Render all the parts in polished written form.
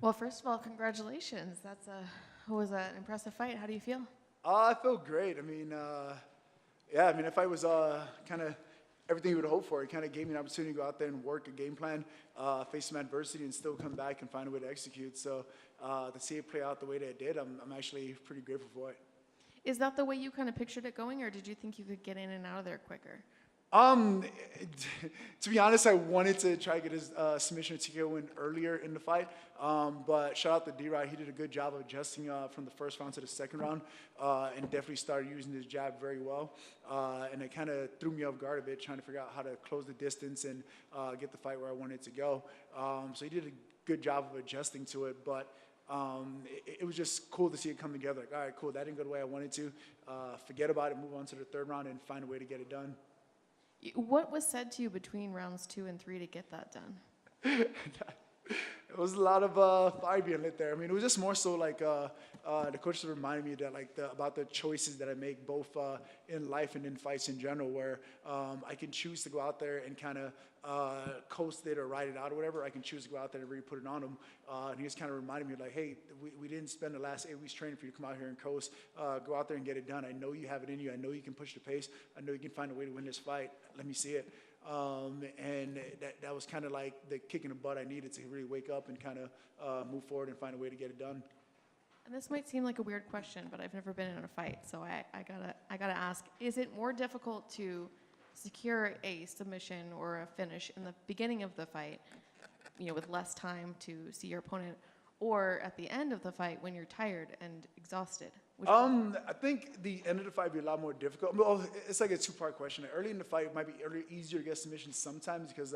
Well, first of all, congratulations. Was an impressive fight. How do you feel? I feel great. Yeah, I mean, if I was kind of everything you would hope for, it kind of gave me an opportunity to go out there and work a game plan, face some adversity, and still come back and find a way to execute. So to see it play out the way that it did, I'm actually pretty grateful for it. Is that the way you kind of pictured it going, or did you think you could get in and out of there quicker? Um, to be honest, I wanted to try to get his submission TKO win earlier in the fight, but shout out to D-Rod. He did a good job of adjusting from the first round to the second round, and definitely started using his jab very well. And it kind of threw me off guard a bit, trying to figure out how to close the distance and get the fight where I wanted to go. So he did a good job of adjusting to it, but it was just cool to see it come together. Like, all right, cool, that didn't go the way I wanted to. Forget about it, move on to the third round, and find a way to get it done. What was said to you between rounds 2 and 3 to get that done? It was a lot of fire being lit there. I mean, it was just more so like the coaches reminded me that about the choices that I make both in life and in fights in general, where I can choose to go out there and kind of coast it or ride it out or whatever. I can choose to go out there and really put it on them. And he just kind of reminded me like, hey, we didn't spend the last 8 weeks training for you to come out here and coast. Go out there and get it done. I know you have it in you. I know you can push the pace. I know you can find a way to win this fight. Let me see it. And that was kind of like the kick in the butt I needed to really wake up and kind of move forward and find a way to get it done. And this might seem like a weird question, but I've never been in a fight, so I gotta ask: is it more difficult to secure a submission or a finish in the beginning of the fight, with less time to see your opponent, or at the end of the fight when you're tired and exhausted? I think the end of the fight would be a lot more difficult. Well, it's like a two-part question. Early in the fight, it might be easier to get submissions sometimes because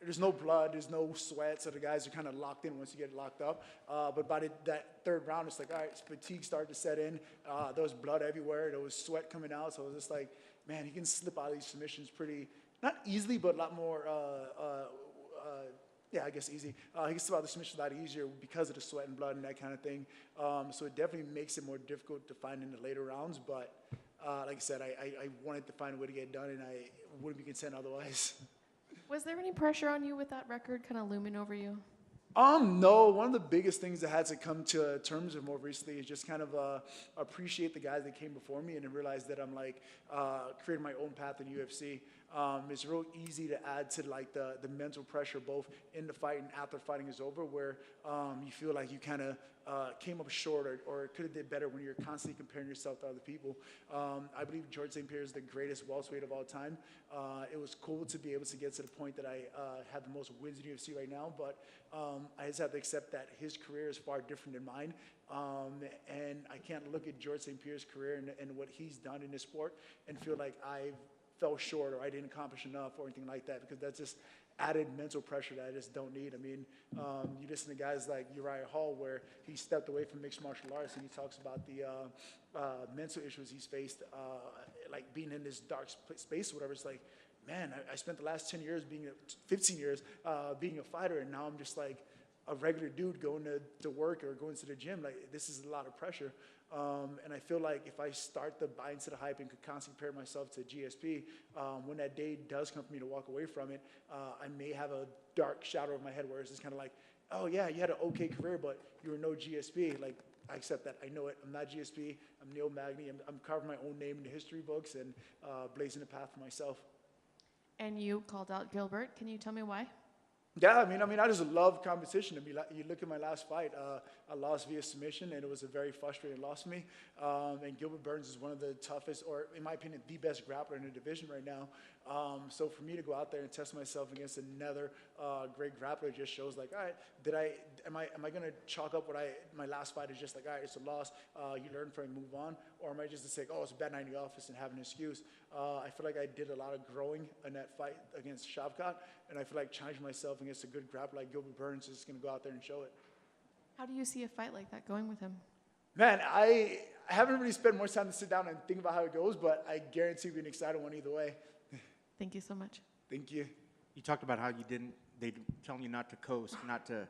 there's no blood, there's no sweat, so the guys are kind of locked in once you get locked up. But by that third round, it's like, all right, fatigue started to set in. There was blood everywhere. There was sweat coming out. So it was just like, man, he can slip out of these submissions pretty, not easily, but a lot more yeah, I guess easy. He can slip out the submission a lot easier because of the sweat and blood and that kind of thing. So it definitely makes it more difficult to find in the later rounds. But like I said, I wanted to find a way to get it done, and I wouldn't be content otherwise. Was there any pressure on you with that record kind of looming over you? No. One of the biggest things that had to come to terms with more recently is just kind of appreciate the guys that came before me and then realize that I'm creating my own path in UFC. It's real easy to add to the mental pressure both in the fight and after fighting is over, where you feel like you kind of came up short or could have did better when you're constantly comparing yourself to other people. I believe George St. Pierre is the greatest welterweight of all time. It was cool to be able to get to the point that I have the most wins in UFC right now, but I just have to accept that his career is far different than mine. And I can't look at George St. Pierre's career and what he's done in this sport and feel like I fell short or I didn't accomplish enough or anything like that, because that's just added mental pressure that I just don't need. I mean, you listen to guys like Uriah Hall, where he stepped away from mixed martial arts, and he talks about the mental issues he's faced, like being in this dark space or whatever. It's like, man, I spent the last 15 years being a fighter, and now I'm just like a regular dude going to work or going to the gym. Like, this is a lot of pressure. And I feel like if I start to buy into the hype and could constantly compare myself to GSP, when that day does come for me to walk away from it, I may have a dark shadow over my head where it's just kind of like, oh yeah, you had an okay career, but you were no GSP. Like, I accept that. I know it. I'm not GSP. I'm Neil Magny. I'm carving my own name in the history books and blazing a path for myself. And you called out Gilbert. Can you tell me why? Yeah, I mean, I just love competition. I mean, you look at my last fight, I lost via submission, and it was a very frustrating loss for me. And Gilbert Burns is one of the toughest, or in my opinion, the best grappler in the division right now. So for me to go out there and test myself against another great grappler just shows like, all right, am I going to chalk up my last fight is just like, all right, it's a loss, you learn from it and move on, or am I just to say, oh, it's a bad night in the office and have an excuse? I feel like I did a lot of growing in that fight against Shavkat, and I feel like challenging myself against a good grappler like Gilbert Burns is going to go out there and show it. How do you see a fight like that going with him? Man, I haven't really spent much time to sit down and think about how it goes, but I guarantee we'll be an exciting one either way. Thank you so much. Thank you. You talked about how they telling you not to coast, not to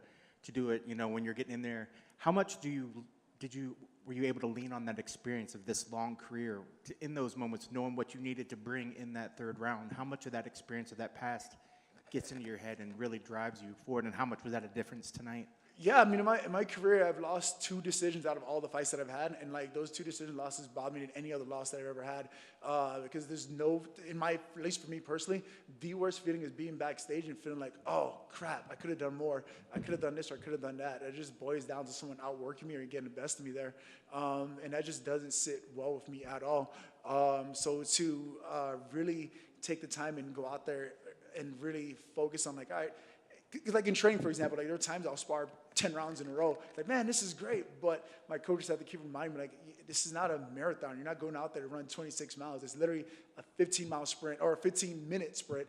do it, when you're getting in there. How much were you able to lean on that experience of this long career in those moments, knowing what you needed to bring in that third round? How much of that experience of that past gets into your head and really drives you forward, and how much was that a difference tonight? Yeah, I mean, in my career, I've lost 2 decisions out of all the fights that I've had, and like those 2 decision losses bother me than any other loss that I've ever had, because there's no, at least for me personally, the worst feeling is being backstage and feeling like, oh crap, I could have done more, I could have done this or I could have done that. It just boils down to someone outworking me or getting the best of me there, and that just doesn't sit well with me at all. So to really take the time and go out there and really focus on like, all right. Like in training, for example, like there are times I'll spar 10 rounds in a row. Like, man, this is great. But my coaches have to keep reminding me, like, this is not a marathon. You're not going out there to run 26 miles. It's literally a 15-mile sprint or a 15-minute sprint.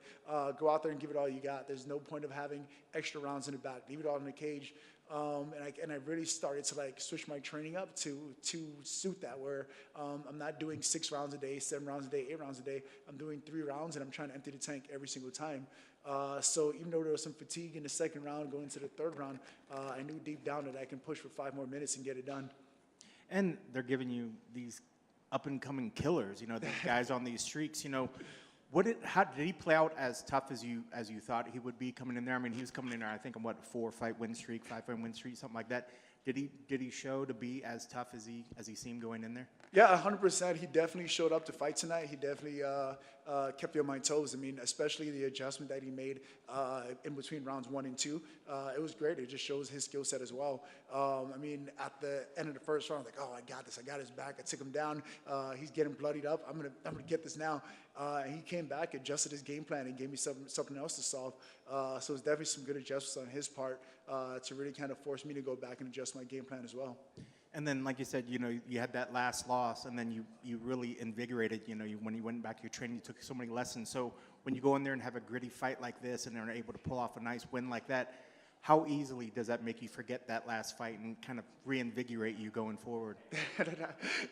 Go out there and give it all you got. There's no point of having extra rounds in the back. Leave it all in the cage. And I really started to like switch my training up to suit that, where I'm not doing 6 rounds a day, 7 rounds a day, 8 rounds a day. I'm doing 3 rounds, and I'm trying to empty the tank every single time. So even though there was some fatigue in the second round, going into the third round, I knew deep down that I can push for 5 more minutes and get it done. And they're giving you these up-and-coming killers, you know, these guys on these streaks, you know. How did he play out as tough as you thought he would be coming in there? I mean, he was coming in there, I think, on what, 4-fight win streak, 5-fight win streak, something like that. Did he show to be as tough as he seemed going in there? Yeah, 100%. He definitely showed up to fight tonight. He definitely kept me on my toes. I mean, especially the adjustment that he made in between rounds 1 and 2. It was great. It just shows his skill set as well. I mean, at the end of the first round, I was like, oh, I got this. I got his back. I took him down. He's getting bloodied up. I'm gonna get this now. And he came back, adjusted his game plan, and gave me something else to solve. So it was definitely some good adjustments on his part to really kind of force me to go back and adjust my game plan as well. And then, like you said, you know, you had that last loss, and then you really invigorated, you know, when you went back to your training, you took so many lessons. So when you go in there and have a gritty fight like this and are able to pull off a nice win like that, how easily does that make you forget that last fight and kind of reinvigorate you going forward?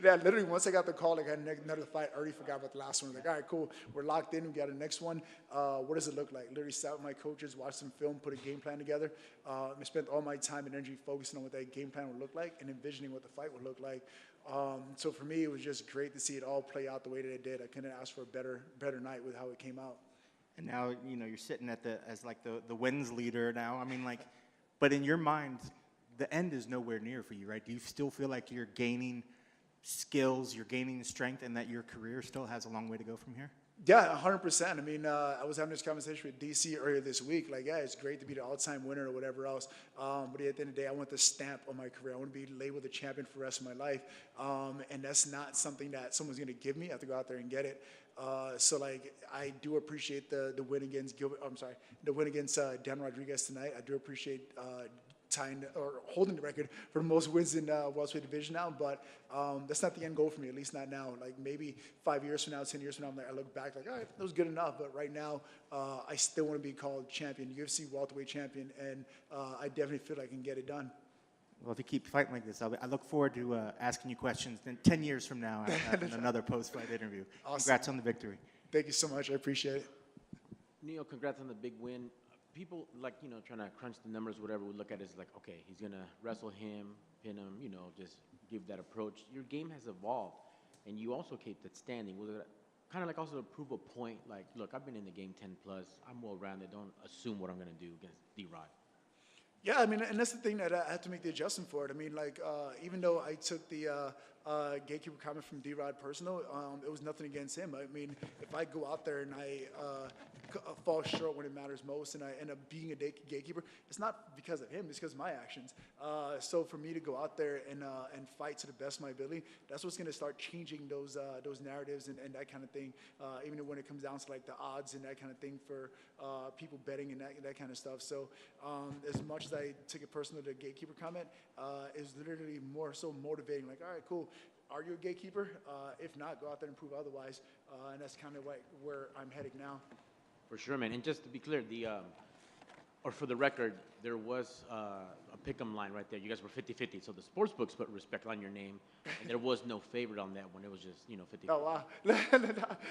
Yeah, literally, once I got the call, like, I had another fight, I already forgot about the last one. Like, all right, cool, we're locked in, we got a next one. What does it look like? Literally sat with my coaches, watched some film, put a game plan together. I spent all my time and energy focusing on what that game plan would look like and envisioning what the fight would look like. So for me, it was just great to see it all play out the way that it did. I couldn't ask for a better night with how it came out. And now, you know, you're sitting as like the wins leader now. I mean, like, but in your mind, the end is nowhere near for you, right? Do you still feel like you're gaining skills, you're gaining strength, and that your career still has a long way to go from here? Yeah, 100%. I mean, I was having this conversation with DC earlier this week. Like, yeah, it's great to be the all-time winner or whatever else. But at the end of the day, I want the stamp on my career. I want to be labeled a champion for the rest of my life. And that's not something that someone's going to give me. I have to go out there and get it. So, like, I do appreciate the win against the win against Dan Rodriguez tonight. I do appreciate tying or holding the record for the most wins in welterweight division now, but that's not the end goal for me, at least not now. Like maybe 5 years from now, 10 years from now, I'm like, I look back like, all right, that was good enough. But right now, I still want to be called champion, UFC welterweight champion, and I definitely feel like I can get it done. Well, if you keep fighting like this, I look forward to asking you questions 10 years from now in another post-fight interview. Awesome. Congrats on the victory. Thank you so much. I appreciate it. Neil, congrats on the big win. People, like, you know, trying to crunch the numbers, whatever, we look at it as like, okay, he's going to wrestle him, pin him, you know, just give that approach. Your game has evolved, and you also keep that standing. Was it kind of like also to prove a point, like, look, I've been in the game 10 plus, I'm well-rounded, don't assume what I'm going to do against D-Rod. Yeah, I mean, and that's the thing that I have to make the adjustment for it. I mean, like, even though I took the gatekeeper comment from D-Rod personal, it was nothing against him. I mean, if I go out there and I fall short when it matters most and I end up being a gatekeeper, it's not because of him, it's because of my actions. So for me to go out there and fight to the best of my ability, that's what's going to start changing those narratives and that kind of thing, even when it comes down to like the odds and that kind of thing for people betting and that kind of stuff. So as much as I took it personal, the gatekeeper comment is literally more so motivating, like, all right, cool. Are you a gatekeeper? If not, go out there and prove otherwise. And that's kind of like where I'm heading now. For sure, man. And just to be clear, or for the record, there was a pick'em line right there. You guys were 50-50, so the sports books put respect on your name, and there was no favorite on that one. It was just, 50-50. Oh,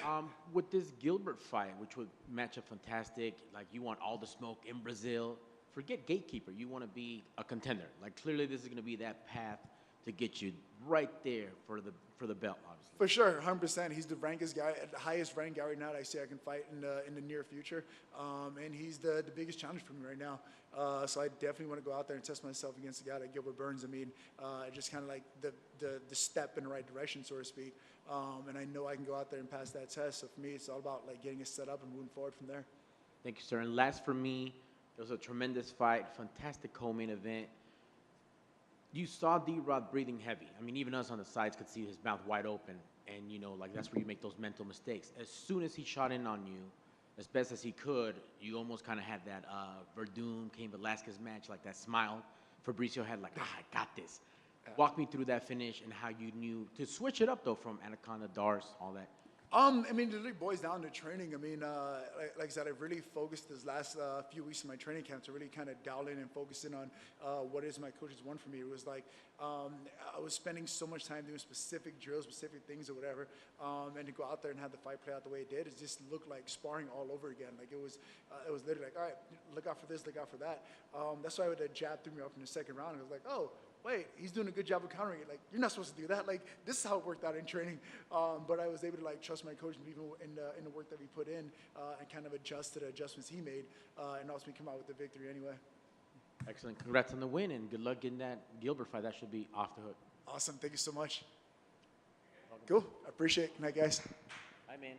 wow. With this Gilbert fight, which would match up fantastic, like you want all the smoke in Brazil, forget gatekeeper. You want to be a contender. Like clearly this is going to be that path to get you right there for the belt, obviously. For sure, 100%. He's the rankest guy, the highest ranked guy right now that I say I can fight in the near future, and he's the biggest challenge for me right now. So I definitely want to go out there and test myself against a guy like Gilbert Burns. I mean, just kind of like the step in the right direction, so to speak. And I know I can go out there and pass that test. So for me, it's all about like getting it set up and moving forward from there. Thank you, sir. And last for me, it was a tremendous fight, fantastic co-main event. You saw D-Rod breathing heavy. I mean, even us on the sides could see his mouth wide open. And, you know, like that's where you make those mental mistakes. As soon as he shot in on you, as best as he could, you almost kind of had that Verdun, Cain Velasquez match, like that smile Fabricio had, like, I got this. Walk me through that finish and how you knew to switch it up, though, from Anaconda, Dars, all that. I mean, it really boils down to training. I mean, like I said, I've really focused this last few weeks of my training camp to really kind of dial in and focus in on what is my coaches want for me. It was like I was spending so much time doing specific drills, specific things or whatever, and to go out there and have the fight play out the way it did, it just looked like sparring all over again. Like it was literally like, all right, look out for this, look out for that. That's why the jab threw me off in the second round. I was like, oh, wait, he's doing a good job of countering it. Like, you're not supposed to do that. Like, this is how it worked out in training. But I was able to, like, trust my coach and even in the work that we put in and kind of adjust to the adjustments he made and ultimately come out with the victory anyway. Excellent. Congrats on the win, and good luck getting that Gilbert fight. That should be off the hook. Awesome. Thank you so much. Cool. I appreciate it. Good night, guys. Hi, man.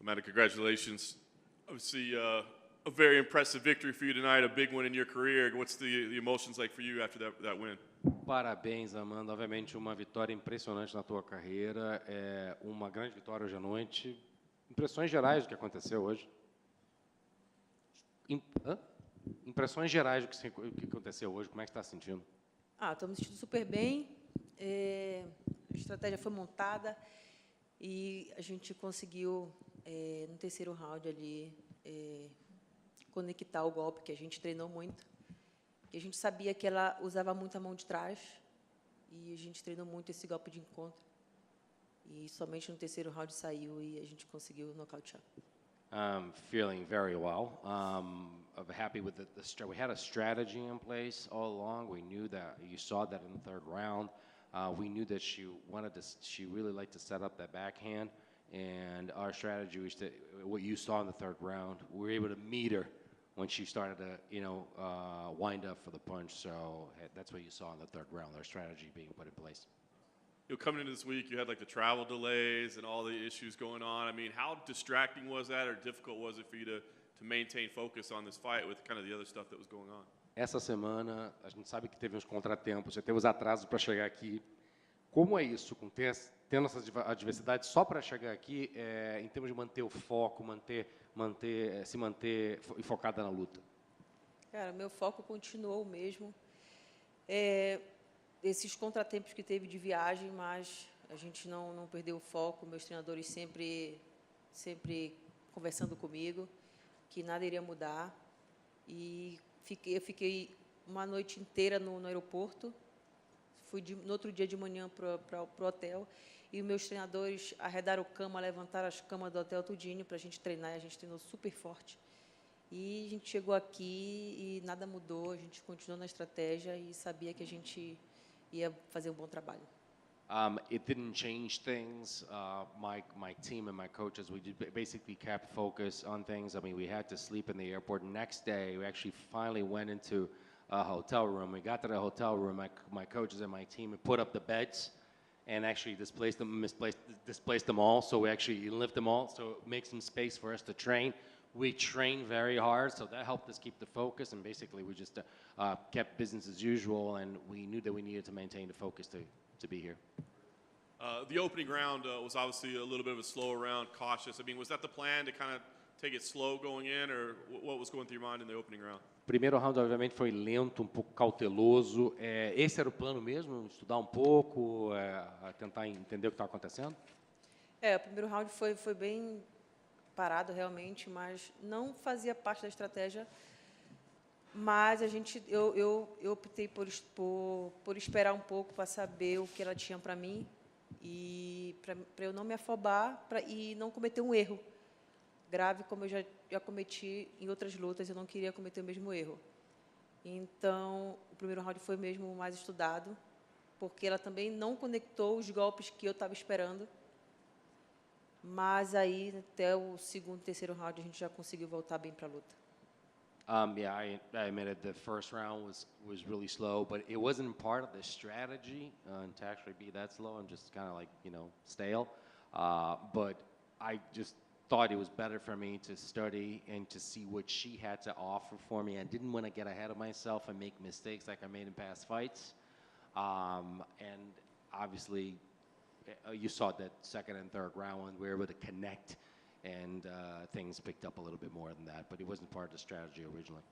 Amanda, congratulations. Obviously, a very impressive victory for you tonight, a big win in your career. What's the emotions like for you after that win? Parabéns, Amanda. Obviamente, uma vitória impressionante na tua carreira. É uma grande vitória hoje à noite. Impressões gerais do que aconteceu hoje? Impressões gerais do que aconteceu hoje. Como é que está se sentindo? Estou me sentindo super bem. A estratégia foi montada e a gente conseguiu, no terceiro round ali, conectar o golpe, que a gente treinou muito. E a gente sabia que ela usava muito a mão de trás e a gente treinou muito esse golpe de encontro. E somente no terceiro round saiu e a gente conseguiu nocautear. I'm feeling very well. I'm happy with we had a strategy in place all along. We knew that you saw that in the third round. We knew that she really liked to set up that backhand, and our strategy was what you saw in the third round. We were able to meet her when she started to, wind up for the punch. So that's what you saw in the third round. Our strategy being put in place. Coming into this week, you had like the travel delays and all the issues going on. I mean, how distracting was that, or difficult was it for you to maintain focus on this fight with kind of the other stuff that was going on? Essa semana, a gente sabe que teve uns contratempos, já teve os atrasos para chegar aqui. Como é isso, tendo essas adversidades só para chegar aqui, em termos de manter o foco, se manter focada na luta? Cara, meu foco continuou o mesmo. Esses contratempos que teve de viagem, mas a gente não perdeu o foco. Meus treinadores sempre conversando comigo, que nada iria mudar. E eu fiquei uma noite inteira no aeroporto. Fui no outro dia de manhã para o hotel. E meus treinadores arredaram cama, levantaram as camas do hotel tudinho para a gente treinar. A gente treinou super forte. E a gente chegou aqui e nada mudou. A gente continuou na estratégia e sabia que a gente ia fazer bom trabalho. It didn't change things. My team and my coaches, we basically kept focus on things. I mean, we had to sleep in the airport. Next day, we actually finally went into a hotel room. We got to the hotel room. My coaches and my team put up the beds and actually displaced them all. So we actually lift them all. So it makes some space for us to train. We trained very hard, so that helped us keep the focus. And basically, we just kept business as usual, and we knew that we needed to maintain the focus to be here. The opening round was obviously a little bit of a slower round, cautious. I mean, was that the plan to kind of take it slow going in, or what was going through your mind in the opening round? Primeiro round, obviamente, foi lento, um pouco cauteloso. Esse era o plano mesmo, estudar um pouco, tentar entender o que estava acontecendo? O primeiro round foi bem parado realmente, mas não fazia parte da estratégia. Mas eu optei por esperar um pouco para saber o que ela tinha para mim e para eu não me afobar e não cometer um erro grave como eu já cometi em outras lutas. Eu não queria cometer o mesmo erro. Então, o primeiro round foi mesmo mais estudado, porque ela também não conectou os golpes que eu estava esperando. Mas aí, até o segundo, terceiro round, a gente já conseguiu voltar bem para a luta. I admit it, the first round was really slow, but it wasn't part of the strategy to actually be that slow and just kind of like, stale. But I just thought it was better for me to study and to see what she had to offer for me. I didn't want to get ahead of myself and make mistakes like I made in past fights. And obviously, you saw that second and third round when we were able to connect, and things picked up a little bit more than that, but it wasn't part of the strategy originally.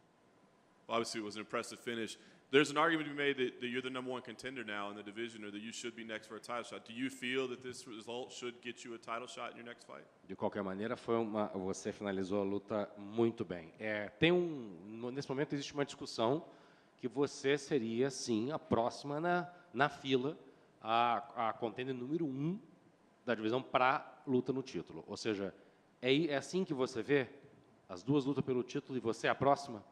Well, obviously, it was an impressive finish. There's an argument to be made that you're the number one contender now in the division, or that you should be next for a title shot. Do you feel that this result should get you a title shot in your next fight? De qualquer maneira, você finalizou a luta muito bem. Nesse momento existe uma discussão que você seria, sim, a próxima na fila, a contender número 1 da divisão para luta no título. Ou seja, é assim que você vê as duas lutas pelo título e você é a próxima?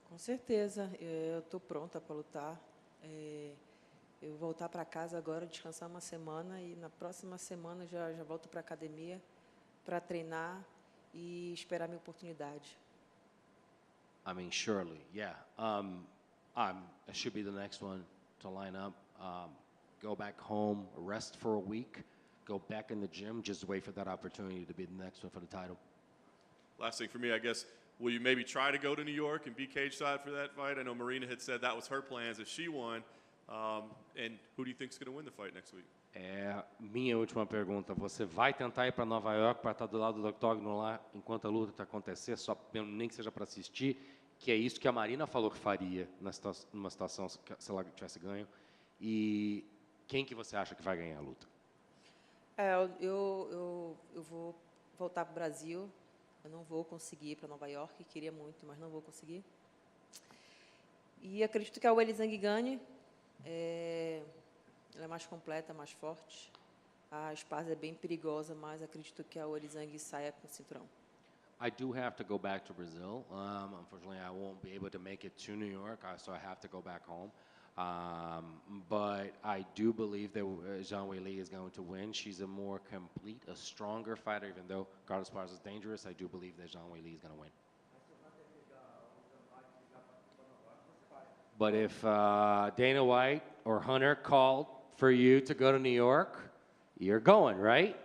Com certeza. Eu estou pronta para lutar. Eu vou voltar para casa agora, descansar uma semana e na próxima semana já volto para a academia para treinar e esperar minha oportunidade. I mean, surely, yeah. I should be the next one to line up. Go back home, rest for a week, go back in the gym, just wait for that opportunity to be the next one for the title. Last thing for me, I guess, will you maybe try to go to New York and be cage side for that fight? I know Marina had said that was her plans if she won. And who do you think is going to win the fight next week? Minha última pergunta, você vai tentar ir para Nova York para estar do lado do octógono lá enquanto a luta está acontecendo, só nem que seja para assistir, que é isso que a Marina falou que faria numa situação se ela tivesse ganho. E quem que você acha que vai ganhar a luta? Eu vou voltar para o Brasil. Eu não vou conseguir ir para Nova York. Queria muito, mas não vou conseguir. E acredito que a Weili Zhang ganhe. Ela é mais completa, mais forte. A Esparza é bem perigosa, mas acredito que a Weili Zhang saia com o cinturão. I do have to go back to Brazil. Unfortunately, I won't be able to make it to New York, so I have to go back home. But I do believe that Zhang Weili is going to win. She's a more complete, a stronger fighter, even though Carlos Esparza is dangerous. I do believe that Zhang Weili is going to win. But if Dana White or Hunter called for you to go to New York, you're going, right?